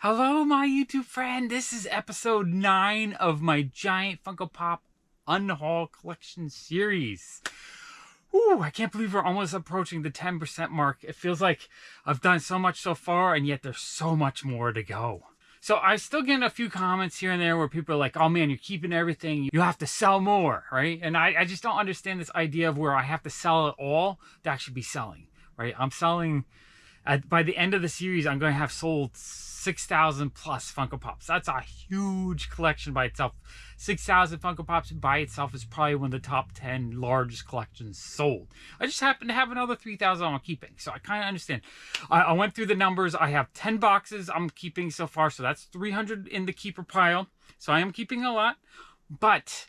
Hello, my YouTube friend. This is episode 9 of my giant Funko Pop Unhaul Collection series. Ooh, I can't believe we're almost approaching the 10% mark. It feels like I've done so much so far, and yet there's so much more to go. So I still get a few comments here and there where people are like, oh man, you're keeping everything. You have to sell more, right? And I just don't understand this idea of where I have to sell it all to actually be selling, right? I'm selling... by the end of the series, I'm going to have sold 6,000 plus Funko Pops. That's a huge collection by itself. 6,000 Funko Pops by itself is probably one of the top 10 largest collections sold. I just happen to have another 3,000 I'm keeping, so I kind of understand. I went through the numbers. I have 10 boxes I'm keeping so far, so that's 300 in the keeper pile. So I am keeping a lot, but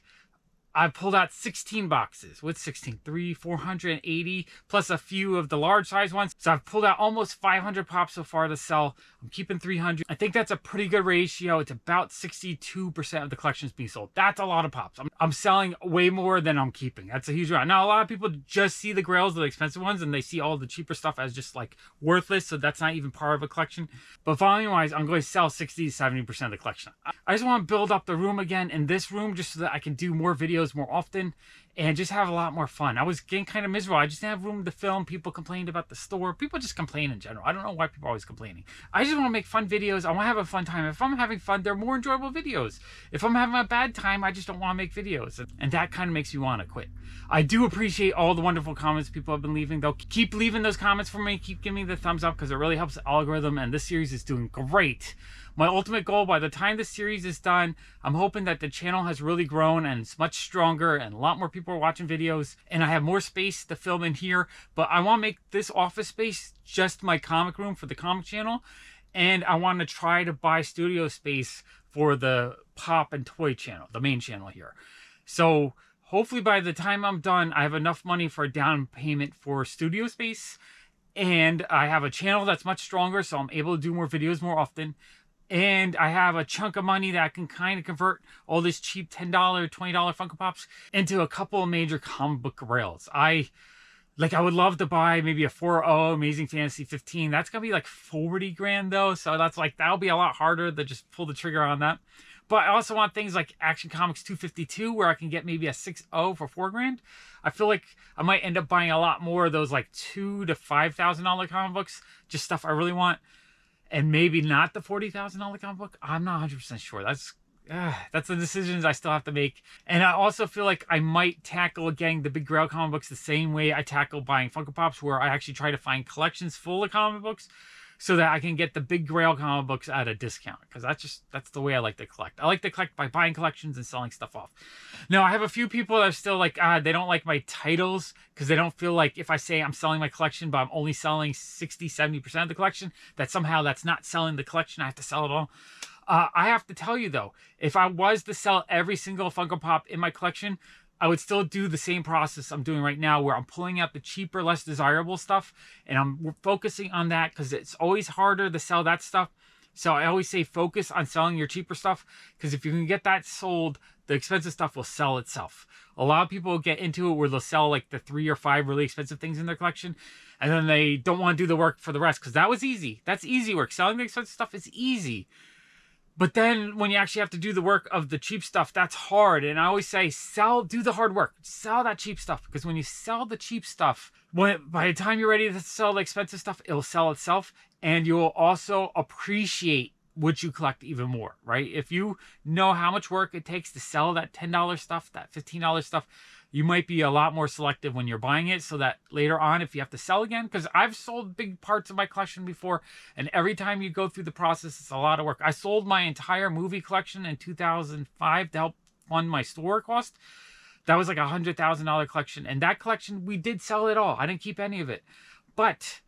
I pulled out 16 boxes with 480 plus a few of the large size ones. So I've pulled out almost 500 pops so far to sell. I'm keeping 300. I think that's a pretty good ratio. It's about 62% of the collections being sold. That's a lot of pops. I'm selling way more than I'm keeping. That's a huge amount. Now, a lot of people just see the grails, the expensive ones, and they see all the cheaper stuff as just like worthless. So that's not even part of a collection. But volume wise, I'm going to sell 60 to 70% of the collection. I just want to build up the room again in this room just so that I can do more videos more often and just have a lot more fun. I was getting kind of miserable. I just didn't have room to film. People complained about the store. People just complain in general. I don't know why people are always complaining. I just want to make fun videos. I want to have a fun time. If I'm having fun, they're more enjoyable videos. If I'm having a bad time, I just don't want to make videos. And that kind of makes me want to quit. I do appreciate all the wonderful comments people have been leaving, though. Keep leaving those comments for me. Keep giving me the thumbs up because it really helps the algorithm, and this series is doing great. My ultimate goal, by the time this series is done, I'm hoping that the channel has really grown and it's much stronger and a lot more people are watching videos and I have more space to film in here. But I want to make this office space just my comic room for the comic channel. And I want to try to buy studio space for the Pop and Toy channel, the main channel here. So hopefully by the time I'm done, I have enough money for a down payment for studio space. And I have a channel that's much stronger, so I'm able to do more videos more often. And I have a chunk of money that I can kind of convert all this cheap $10, $20 Funko Pops into a couple of major comic book rails. I would love to buy maybe a 4.0 Amazing Fantasy 15. That's going to be like 40 grand though. So that's like, that'll be a lot harder to just pull the trigger on that. But I also want things like Action Comics 252 where I can get maybe a 6.0 for 4 grand. I feel like I might end up buying a lot more of those like $2,000 to $5,000 comic books. Just stuff I really want. And maybe not the $40,000 comic book. I'm not 100% sure. That's the decisions I still have to make. And I also feel like I might tackle getting the big grail comic books the same way I tackle buying Funko Pops, where I actually try to find collections full of comic books so that I can get the big grail comic books at a discount. Because that's the way I like to collect. I like to collect by buying collections and selling stuff off. Now, I have a few people that are still like, they don't like my titles because they don't feel like if I say I'm selling my collection, but I'm only selling 60, 70% of the collection, that somehow that's not selling the collection. I have to sell it all. I have to tell you, though, if I was to sell every single Funko Pop in my collection, I would still do the same process I'm doing right now where I'm pulling out the cheaper, less desirable stuff, and I'm focusing on that because it's always harder to sell that stuff. So I always say focus on selling your cheaper stuff because if you can get that sold, the expensive stuff will sell itself. A lot of people get into it where they'll sell like the 3 or 5 really expensive things in their collection, and then they don't want to do the work for the rest because that was easy. That's easy work. Selling the expensive stuff is easy. But then when you actually have to do the work of the cheap stuff, that's hard. And I always say, do the hard work. Sell that cheap stuff. Because when you sell the cheap stuff, by the time you're ready to sell the expensive stuff, it'll sell itself. And you'll also appreciate what you collect even more, right? If you know how much work it takes to sell that $10 stuff, that $15 stuff, you might be a lot more selective when you're buying it so that later on, if you have to sell again, because I've sold big parts of my collection before, and every time you go through the process, it's a lot of work. I sold my entire movie collection in 2005 to help fund my store cost. That was like a $100,000 collection, and that collection, we did sell it all. I didn't keep any of it. But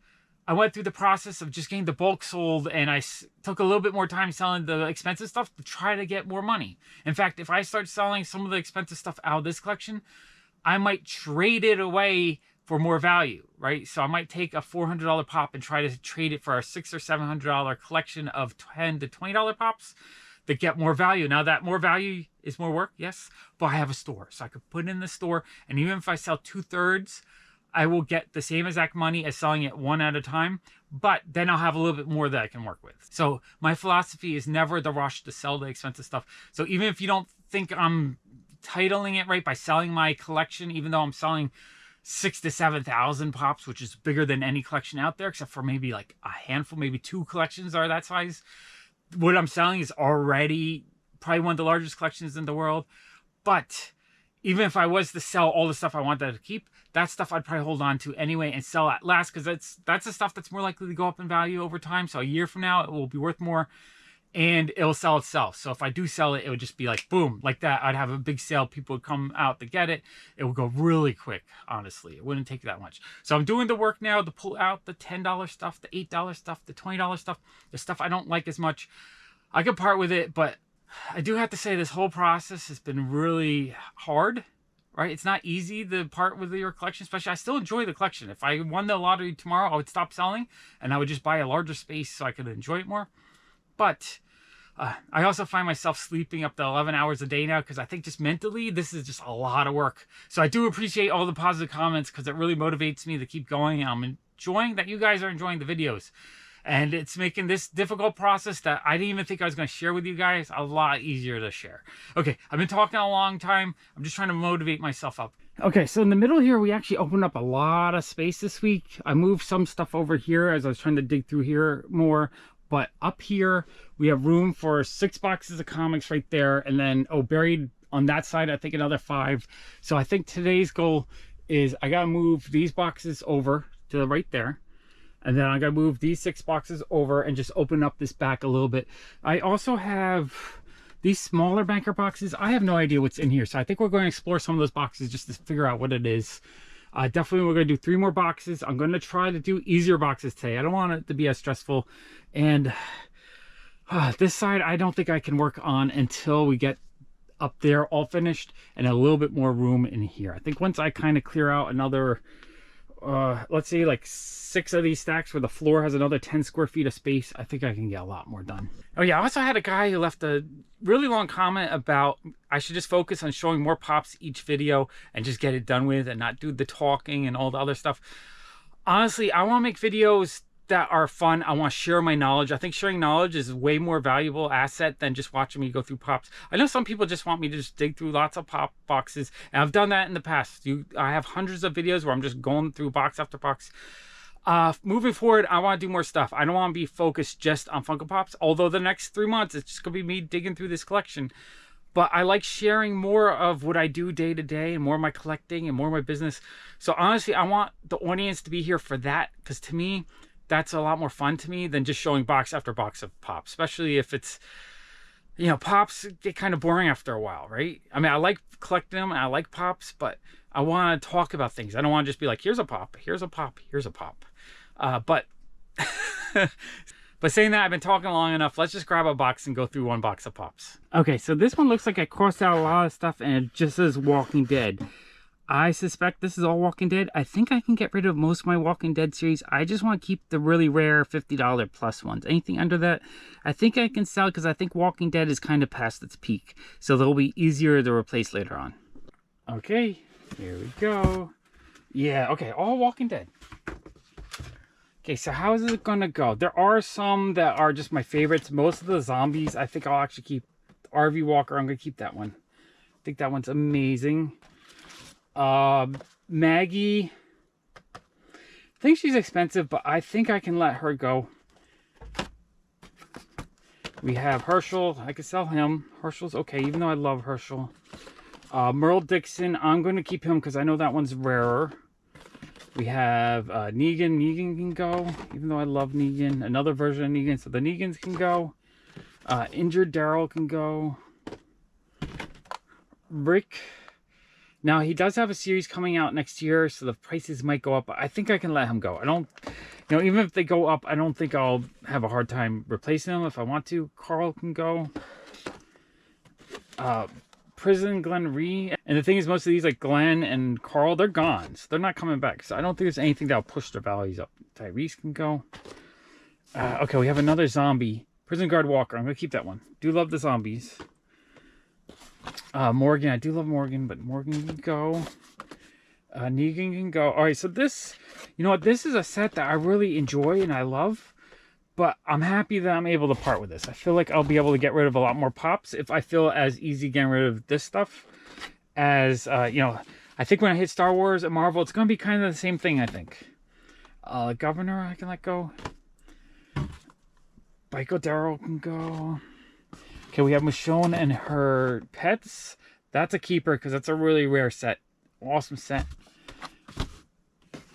I went through the process of just getting the bulk sold, and I took a little bit more time selling the expensive stuff to try to get more money. In fact, if I start selling some of the expensive stuff out of this collection, I might trade it away for more value, right? So I might take a $400 pop and try to trade it for a $600 or $700 collection of $10 to $20 pops that get more value. Now that more value is more work, yes, but I have a store, so I could put it in the store, and even if I sell 2/3, I will get the same exact money as selling it one at a time, but then I'll have a little bit more that I can work with. So my philosophy is never the rush to sell the expensive stuff. So even if you don't think I'm titling it right by selling my collection, even though I'm selling 6,000 to 7,000 pops, which is bigger than any collection out there, except for maybe like a handful, maybe 2 collections are that size. What I'm selling is already probably one of the largest collections in the world. But even if I was to sell all the stuff I wanted to keep, that stuff I'd probably hold on to anyway and sell at last, because that's the stuff that's more likely to go up in value over time. So a year from now, it will be worth more and it'll sell itself. So if I do sell it, it would just be like, boom, like that. I'd have a big sale. People would come out to get it. It would go really quick, honestly. It wouldn't take that much. So I'm doing the work now to pull out the $10 stuff, the $8 stuff, the $20 stuff, the stuff I don't like as much. I could part with it, but I do have to say this whole process has been really hard, right? It's not easy to part with your collection, especially I still enjoy the collection. If I won the lottery tomorrow, I would stop selling and I would just buy a larger space so I could enjoy it more. But I also find myself sleeping up to 11 hours a day now because I think just mentally, this is just a lot of work. So I do appreciate all the positive comments because it really motivates me to keep going. And I'm enjoying that you guys are enjoying the videos. And it's making this difficult process that I didn't even think I was going to share with you guys a lot easier to share. Okay, I've been talking a long time. I'm just trying to motivate myself up. Okay, so in the middle here, we actually opened up a lot of space this week. I moved some stuff over here as I was trying to dig through here more. But up here, we have room for 6 boxes of comics right there. And then, buried on that side, I think another 5. So I think today's goal is I got to move these boxes over to the right there. And then I got to move these 6 boxes over and just open up this back a little bit. I also have these smaller banker boxes. I have no idea what's in here. So I think we're going to explore some of those boxes just to figure out what it is. Definitely we're going to do 3 more boxes. I'm going to try to do easier boxes today. I don't want it to be as stressful. And this side I don't think I can work on until we get up there all finished and a little bit more room in here. I think once I kind of clear out another let's say like 6 of these stacks where the floor has another 10 square feet of space, I think I can get a lot more done. Oh yeah, I also had a guy who left a really long comment about I should just focus on showing more pops each video and just get it done with and not do the talking and all the other stuff. Honestly, I want to make videos that are fun. I want to share my knowledge. I think sharing knowledge is a way more valuable asset than just watching me go through pops. I know some people just want me to just dig through lots of pop boxes, and I've done that in the past. I have hundreds of videos where I'm just going through box after box. Moving forward, I want to do more stuff. I don't want to be focused just on Funko Pops, although the next 3 months, it's just going to be me digging through this collection. But I like sharing more of what I do day to day and more of my collecting and more of my business. So honestly, I want the audience to be here for that, because to me, that's a lot more fun to me than just showing box after box of pops, especially if it's, you know, pops get kind of boring after a while, right? I mean, I like collecting them and I like pops, but I want to talk about things. I don't want to just be like, here's a pop, here's a pop, here's a pop. But saying that, I've been talking long enough. Let's just grab a box and go through 1 box of pops. Okay, so this one looks like I crossed out a lot of stuff and it just says Walking Dead. I suspect this is all Walking Dead. I think I can get rid of most of my Walking Dead series. I just want to keep the really rare $50 plus ones. Anything under that, I think I can sell because I think Walking Dead is kind of past its peak. So they'll be easier to replace later on. Okay, here we go. Yeah, okay, all Walking Dead. Okay, so how is it going to go? There are some that are just my favorites. Most of the zombies, I think I'll actually keep. RV Walker, I'm going to keep that one. I think that one's amazing. Maggie, I think she's expensive, but I think I can let her go. We have Herschel. I could sell him. Herschel's okay, even though I love Herschel. Merle Dixon, I'm going to keep him because I know that one's rarer. We have Negan. Negan can go, even though I love Negan. Another version of Negan, so the Negans can go. Injured Daryl can go. Rick. Now, he does have a series coming out next year, so the prices might go up. But I think I can let him go. I don't, you know, even if they go up, I don't think I'll have a hard time replacing them if I want to. Carl can go. Prison Glenn Ree. And the thing is, most of these, like Glenn and Carl, they're gone. So they're not coming back. So I don't think there's anything that'll push their values up. Tyrese can go. Okay, we have another zombie. Prison Guard Walker. I'm going to keep that one. Do love the zombies. Morgan. I do love Morgan, but Morgan can go. Negan can go. All right, so this, you know what? This is a set that I really enjoy and I love, but I'm happy that I'm able to part with this. I feel like I'll be able to get rid of a lot more Pops if I feel as easy getting rid of this stuff as, you know, I think when I hit Star Wars and Marvel, it's going to be kind of the same thing, I think. Governor, I can let go. Michael Darrow can go. Okay, we have Michonne and her pets. That's a keeper because that's a really rare set. Awesome set.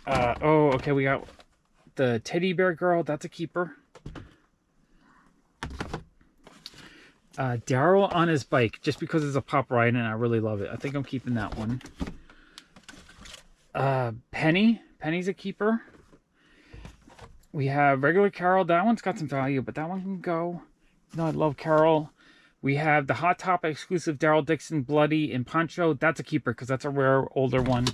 Oh, okay, we got the teddy bear girl. That's a keeper. Daryl on his bike, just because it's a pop ride and I really love it. I think I'm keeping that one. Penny's a keeper. We have regular Carol. That one's got some value, but that one can go. No, I love Carol. We have the Hot Topic exclusive Daryl Dixon, Bloody, and Poncho. That's a keeper because that's a rare older one.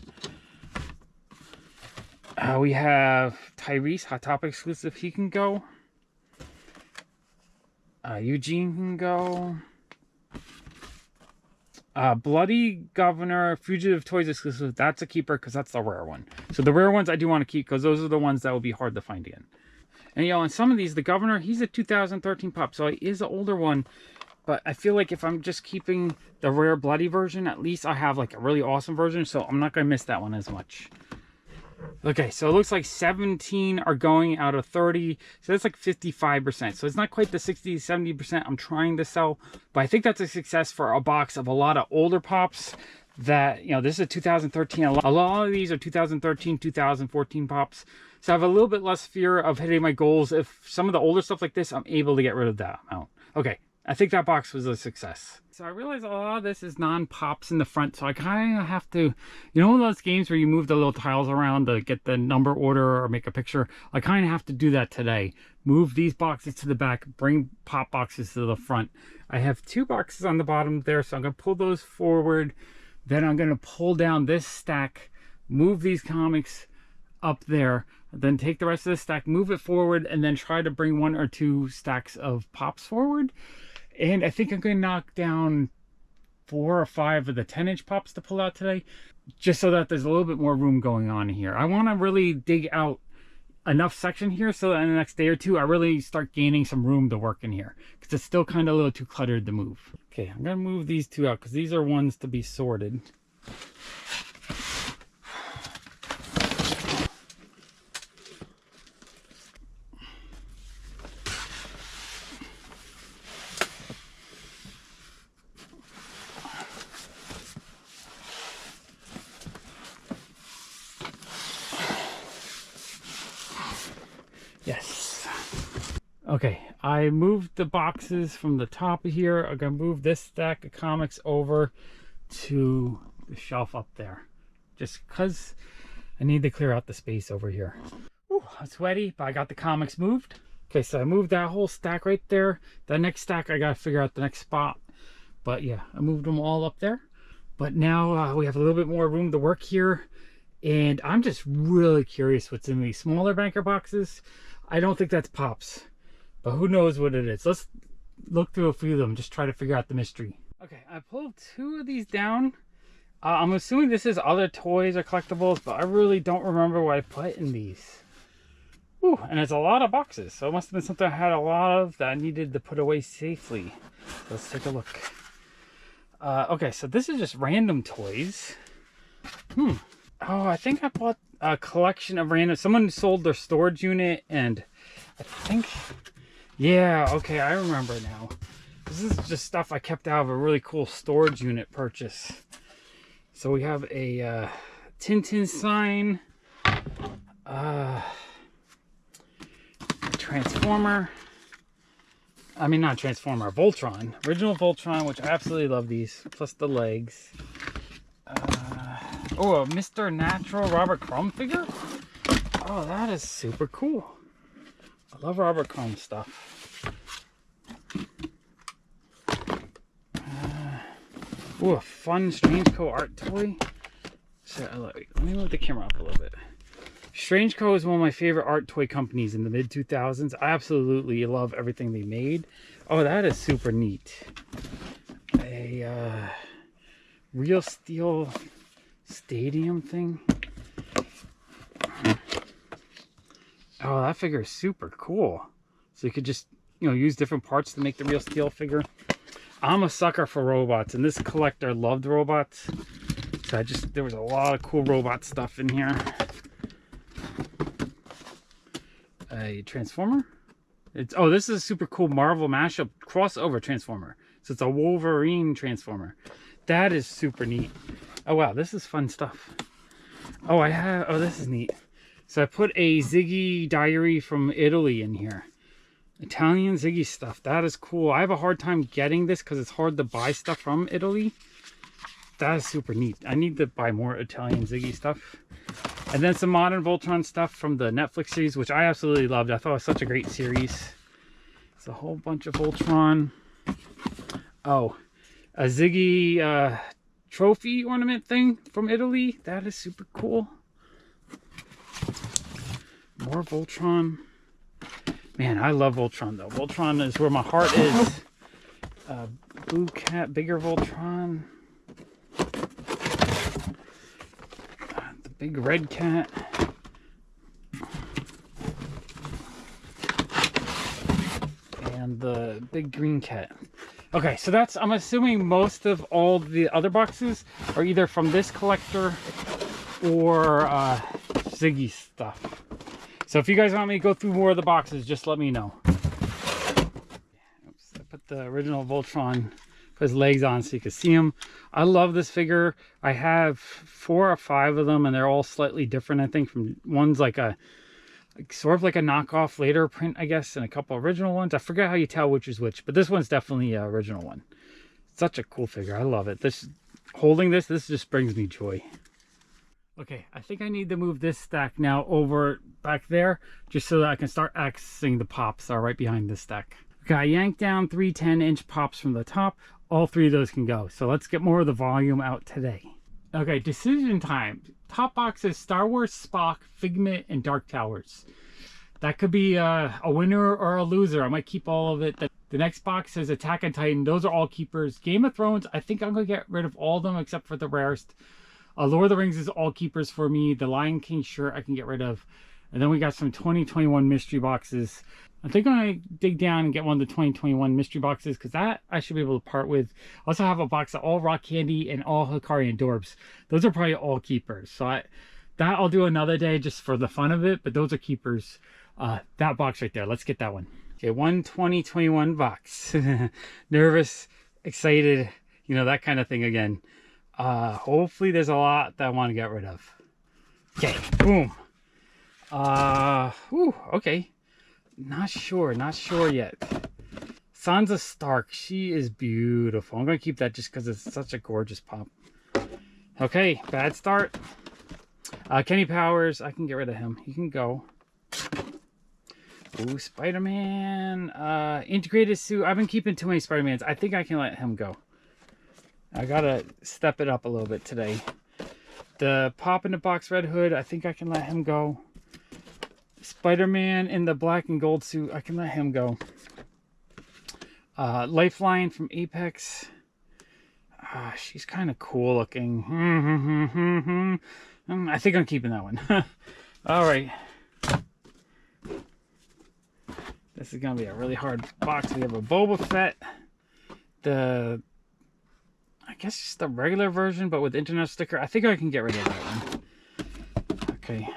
We have Tyrese, Hot Topic exclusive. He can go. Eugene can go. Bloody Governor, Fugitive Toys exclusive. That's a keeper because that's the rare one. So the rare ones I do want to keep because those are the ones that will be hard to find again. And you know, on some of these, the Governor, he's a 2013 pop, so he is an older one. But I feel like if I'm just keeping the rare Bloody version, at least I have like a really awesome version, so I'm not going to miss that one as much. Okay, so it looks like 17 are going out of 30, so that's like 55%. So it's not quite the 60-70% I'm trying to sell, but I think that's a success for a box of a lot of older Pops that, you know, this is a 2013. A lot of these are 2013, 2014 Pops. So I have a little bit less fear of hitting my goals. If some of the older stuff like this, I'm able to get rid of that amount. Okay, I think that box was a success. So I realize a lot of this is non-Pops in the front, so I kind of have to, you know, those games where you move the little tiles around to get the number order or make a picture, I kind of have to do that today. Move these boxes to the back, bring Pop boxes to the front. I have 2 boxes on the bottom there, so I'm going to pull those forward. Then I'm going to pull down this stack, move these comics up there, then take the rest of the stack, move it forward, and then try to bring 1 or 2 stacks of Pops forward. And I think I'm going to knock down 4 or 5 of the 10-inch Pops to pull out today, just so that there's a little bit more room going on here. I want to really dig out enough section here so that in the next day or two, I really start gaining some room to work in here, because it's still kind of a little too cluttered to move. Okay, I'm going to move these 2 out, because these are ones to be sorted. Yes. Okay, I moved the boxes from the top of here. I'm going to move this stack of comics over to the shelf up there, just because I need to clear out the space over here. Ooh, I'm sweaty, but I got the comics moved. Okay, so I moved that whole stack right there. The next stack, I got to figure out the next spot. But yeah, I moved them all up there. But now we have a little bit more room to work here. And I'm just really curious what's in these smaller banker boxes. I don't think that's Pops, but who knows what it is. Let's look through a few of them, just try to figure out the mystery. Okay, I pulled 2 of these down. I'm assuming this is other toys or collectibles, but I really don't remember what I put in these. Ooh, and it's a lot of boxes, so it must have been something I had a lot of that I needed to put away safely. Let's take a look. Okay, so this is just random toys. Oh, I think I bought a collection of random. Someone sold their storage unit, and I think, yeah, okay, I remember now. This is just stuff I kept out of a really cool storage unit purchase. So we have a Tintin sign, Transformer. I mean, not Transformer, Voltron. Original Voltron, which I absolutely love these, plus the legs. Oh, a Mr. Natural Robert Crumb figure? Oh, that is super cool. I love Robert Crumb stuff. Oh, a fun Strange Co. art toy. So, let me move the camera up a little bit. Strange Co. is one of my favorite art toy companies in the mid-2000s. I absolutely love everything they made. Oh, that is super neat. A Real Steel Stadium thing. Oh, that figure is super cool. So you could just, you know, use different parts to make the real steel figure. I'm a sucker for robots, and this collector loved robots. So there was a lot of cool robot stuff in here. A Transformer. Oh, this is a super cool Marvel mashup crossover Transformer. So it's a Wolverine Transformer. That is super neat. Oh wow, this is fun stuff. Oh, this is neat. So I put a Ziggy diary from Italy in here. Italian Ziggy stuff. That is cool. I have a hard time getting this because it's hard to buy stuff from Italy. That is super neat. I need to buy more Italian Ziggy stuff. And then some modern Voltron stuff from the Netflix series, which I absolutely loved. I thought it was such a great series. It's a whole bunch of Voltron. Oh, a Ziggy trophy ornament thing from Italy. That is super cool. More Voltron. Man, I love Voltron though. Voltron is where my heart is. Blue Cat, bigger Voltron. The big red cat. And the big green cat. Okay, so that's, I'm assuming most of all the other boxes are either from this collector or Ziggy stuff. So if you guys want me to go through more of the boxes, just let me know. Oops, I put the original Voltron, put his legs on so you can see him. I love this figure. I have 4 or 5 of them, and they're all slightly different, I think. One's like sort of like a knockoff later print, I guess, and a couple original ones. I forget how you tell which is which, but this one's definitely an original one. Such a cool figure. I love it. Holding this just brings me joy. Okay, I think I need to move this stack now over back there, just so that I can start accessing the pops that are right behind this stack. Okay, I yanked down 3 10-inch pops from the top. All 3 of those can go. So let's get more of the volume out today. Okay, decision time. Top box is Star Wars, Spock, Figment, and Dark Towers. That could be a winner or a loser. I might keep all of it. The next box is Attack on Titan. Those are all keepers. Game of Thrones, I think I'm going to get rid of all of them except for the rarest. Lord of the Rings is all keepers for me. The Lion King shirt I can get rid of. And then we got some 2021 mystery boxes. I think I'm going to dig down and get one of the 2021 mystery boxes, because that I should be able to part with. I also have a box of all Rock Candy and all Hikari and Dorbs. Those are probably all keepers. So that I'll do another day just for the fun of it. But those are keepers. That box right there. Let's get that one. Okay, one 2021 box. Nervous, excited, you know, that kind of thing again. Hopefully there's a lot that I want to get rid of. Okay, boom. Okay. Not sure yet. Sansa Stark, she is beautiful. I'm gonna keep that just because it's such a gorgeous pop. Okay, bad start. Kenny Powers, I can get rid of him. He can go. Ooh, Spider-Man. Integrated suit. I've been keeping too many Spider-Mans. I think I can let him go. I gotta step it up a little bit today. The Pop in the Box Red Hood, I think I can let him go. Spider-Man in the black and gold suit, I can let him go. Lifeline from Apex. She's kind of cool looking. I think I'm keeping that one. Alright. This is going to be a really hard box. We have a Boba Fett. I guess just the regular version, but with internet sticker. I think I can get rid of that one. Okay.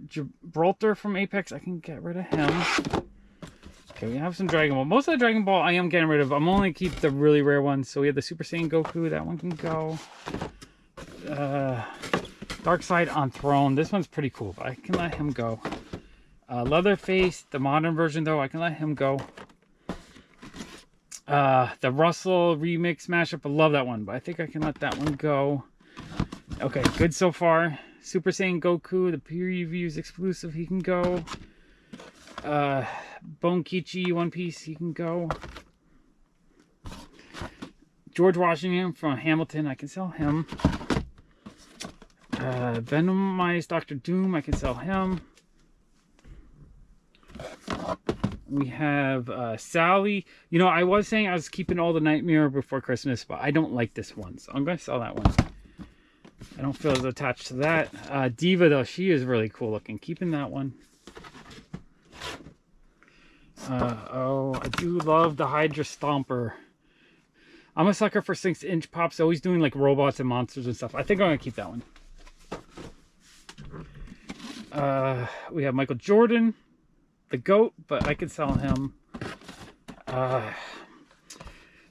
Gibraltar from Apex. I can get rid of him. Okay, we have some Dragon Ball. Most of the Dragon Ball I am getting rid of. I'm only keep the really rare ones. So we have the Super Saiyan Goku. That one can go. Dark Side on Throne. This one's pretty cool, but I can let him go. Leatherface, the modern version though, I can let him go. The Russell remix mashup, I love that one, but I think I can let that one go. Okay, good so far. Super Saiyan Goku, the previews exclusive, he can go. Bone Kichi, One Piece, he can go. George Washington from Hamilton, I can sell him. Venomized Dr. Doom, I can sell him. We have Sally. You know, I was saying I was keeping all the Nightmare Before Christmas, but I don't like this one, so I'm going to sell that one. I don't feel as attached to that. Diva, though, she is really cool looking. Keeping that one. Oh, I do love the Hydra Stomper. I'm a sucker for 6-inch pops, always doing like robots and monsters and stuff. I think I'm going to keep that one. We have Michael Jordan, the GOAT, but I could sell him.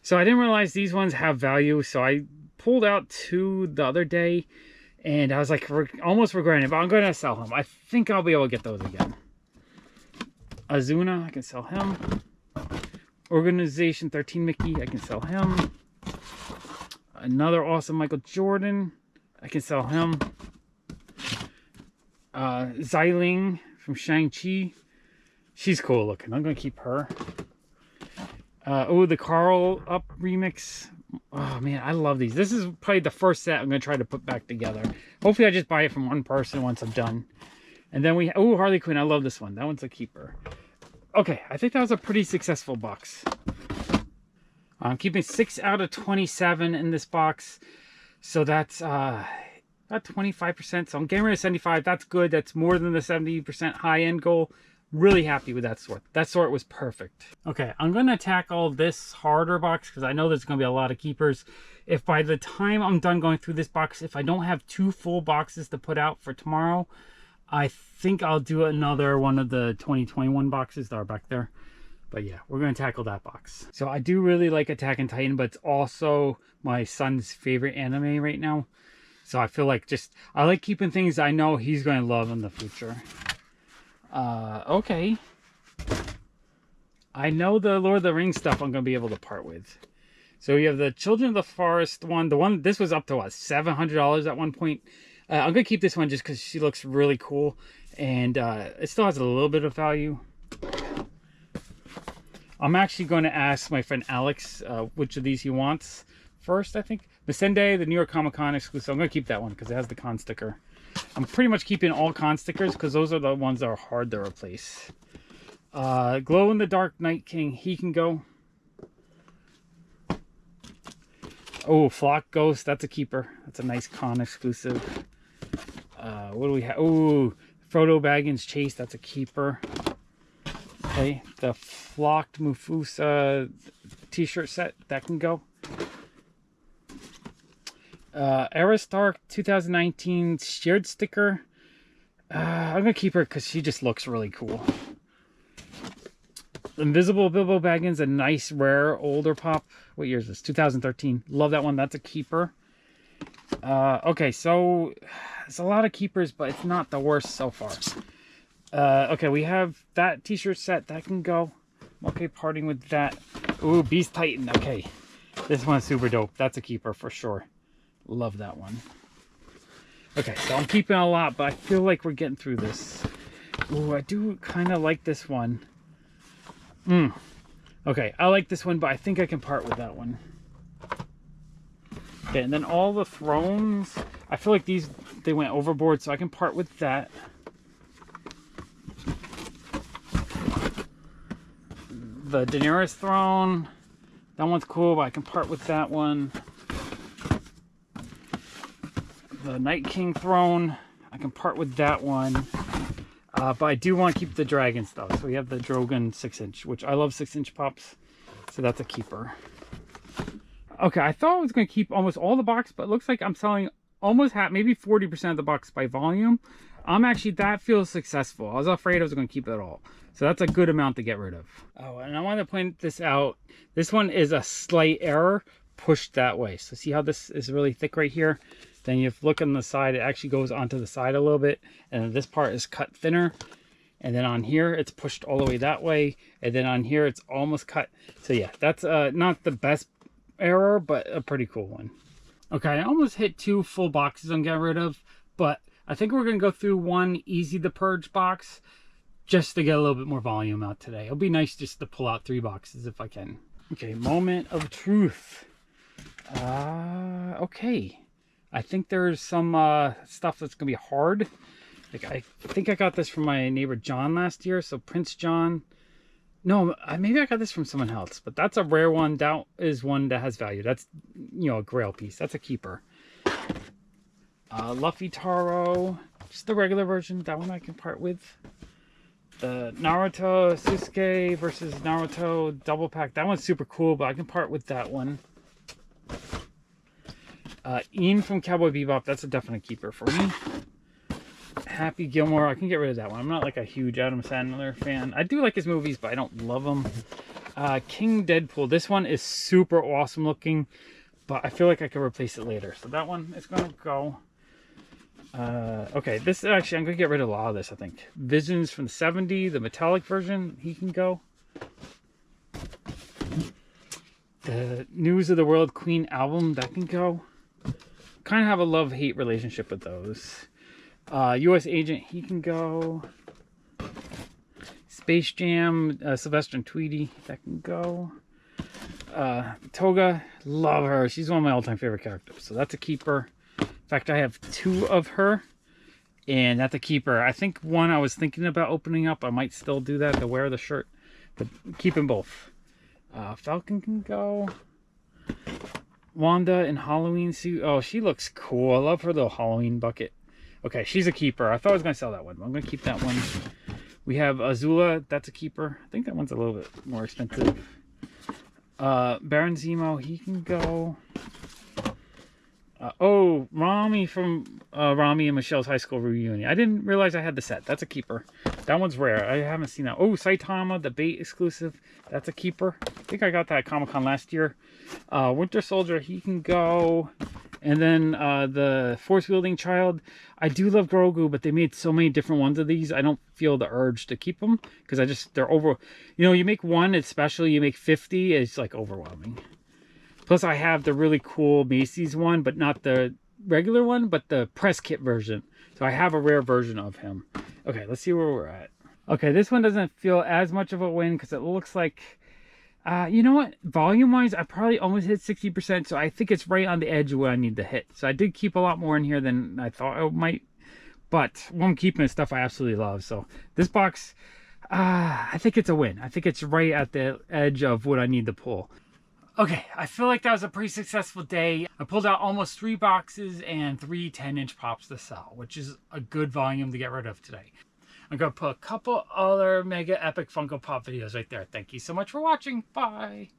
So I didn't realize these ones have value, so I pulled out 2 the other day, and I was like almost regretting it, but I'm going to sell him. I think I'll be able to get those again. Azuna, I can sell him. Organization 13 Mickey, I can sell him. Another awesome Michael Jordan, I can sell him. Xiling from Shang-Chi, she's cool looking. I'm going to keep her. Oh, the Carl Up remix. Oh man, I love these. This is probably the first set I'm going to try to put back together. Hopefully I just buy it from one person once I'm done. And then we, oh, Harley Quinn, I love this one. That one's a keeper. Okay, I think that was a pretty successful box. I'm keeping 6 out of 27 in this box. So that's about 25%. So I'm getting rid of 75. That's good. That's more than the 70% high-end goal. Really happy with that sort. That sort was perfect. Okay, I'm going to tackle this harder box because I know there's going to be a lot of keepers. If by the time I'm done going through this box, if I don't have 2 full boxes to put out for tomorrow, I think I'll do another one of the 2021 boxes that are back there. But yeah, we're going to tackle that box. So I do really like Attack on Titan, but it's also my son's favorite anime right now. So I feel like I like keeping things I know he's going to love in the future. Okay. I know the Lord of the Rings stuff I'm going to be able to part with. So we have the Children of the Forest one. The one, this was up to what, $700 at one point. I'm going to keep this one just because she looks really cool. And it still has a little bit of value. I'm actually going to ask my friend Alex which of these he wants first, I think. Masende, the New York Comic Con exclusive. I'm going to keep that one because it has the con sticker. I'm pretty much keeping all con stickers because those are the ones that are hard to replace. Glow in the Dark Night King, he can go. Oh, Flock Ghost, that's a keeper. That's a nice con exclusive. What do we have? Oh, Frodo Baggins Chase, that's a keeper. Okay, the Flocked Mufasa t-shirt set, that can go. Aristark 2019 shared sticker. I'm gonna keep her because she just looks really cool. Invisible Bilbo Baggins, a nice rare older pop. What year is this? 2013. Love that one. That's a keeper. Okay, so it's a lot of keepers, but it's not the worst so far. Okay, we have that t-shirt set that can go. Okay, parting with that. Ooh, Beast Titan. Okay, this one's super dope. That's a keeper for sure. Love that one. Okay, so I'm keeping a lot, but I feel like we're getting through this. Ooh, I do kind of like this one. Okay, I like this one, but I think I can part with that one. Okay, and then all the thrones. I feel like they went overboard, so I can part with that. The Daenerys throne. That one's cool, but I can part with that one. The Night King throne. I can part with that one. But I do want to keep the dragon stuff. So we have the Drogon 6-inch, which I love 6-inch pops. So that's a keeper. Okay, I thought I was going to keep almost all the box, but it looks like I'm selling almost half, maybe 40% of the box by volume. That feels successful. I was afraid I was going to keep it all. So that's a good amount to get rid of. Oh, and I want to point this out. This one is a slight error pushed that way. So see how this is really thick right here? Then you look on the side, it actually goes onto the side a little bit. And then this part is cut thinner. And then on here, it's pushed all the way that way. And then on here, it's almost cut. So yeah, that's not the best error, but a pretty cool one. Okay, I almost hit 2 full boxes I'm getting rid of. But I think we're going to go through one easy to purge box just to get a little bit more volume out today. It'll be nice just to pull out 3 boxes if I can. Okay, moment of truth. Okay. I think there's some stuff that's going to be hard. Like I think I got this from my neighbor John last year. So Prince John. No, maybe I got this from someone else. But that's a rare one. That is one that has value. That's, you know, a grail piece. That's a keeper. Luffy Taro, just the regular version. That one I can part with. The Naruto Sasuke versus Naruto double pack. That one's super cool, but I can part with that one. Ian from Cowboy Bebop. That's a definite keeper for me. Happy Gilmore. I can get rid of that one. I'm not like a huge Adam Sandler fan. I do like his movies, but I don't love them. King Deadpool. This one is super awesome looking, but I feel like I could replace it later. So that one is going to go. Okay, this actually, I'm going to get rid of a lot of this, I think. Visions from the 70s, the metallic version, he can go. The News of the World Queen album, that can go. Kind of have a love-hate relationship with those. U.S. Agent, he can go. Space Jam, Sylvester and Tweety, that can go. Toga, love her. She's one of my all-time favorite characters, so that's a keeper. In fact, I have 2 of her, and that's a keeper. I think one I was thinking about opening up. I might still do that to wear the shirt, but keep them both. Falcon can go. Wanda in Halloween suit. Oh, she looks cool. I love her little Halloween bucket. Okay, she's a keeper. I thought I was going to sell that one, but I'm going to keep that one. We have Azula. That's a keeper. I think that one's a little bit more expensive. Baron Zemo, he can go. Rami from Rami and Michelle's high school reunion. I didn't realize I had the set. That's a keeper. That one's rare. I haven't seen that. Oh, Saitama, the Bait exclusive. That's a keeper. I think I got that at Comic-Con last year. Winter Soldier, he can go. And then the Force-wielding child. I do love Grogu, but they made so many different ones of these. I don't feel the urge to keep them because they're over. You know, you make one, especially you make 50, it's like overwhelming. Plus, I have the really cool Macy's one, but not the regular one, but the press kit version. So I have a rare version of him. Okay, let's see where we're at. Okay, this one doesn't feel as much of a win because it looks like, you know what? Volume-wise, I probably almost hit 60%, so I think it's right on the edge of where I need to hit. So I did keep a lot more in here than I thought I might. But what I'm keeping is stuff I absolutely love. So this box, I think it's a win. I think it's right at the edge of what I need to pull. Okay, I feel like that was a pretty successful day. I pulled out almost 3 boxes and 3 10-inch pops to sell, which is a good volume to get rid of today. I'm going to put a couple other mega epic Funko Pop videos right there. Thank you so much for watching. Bye.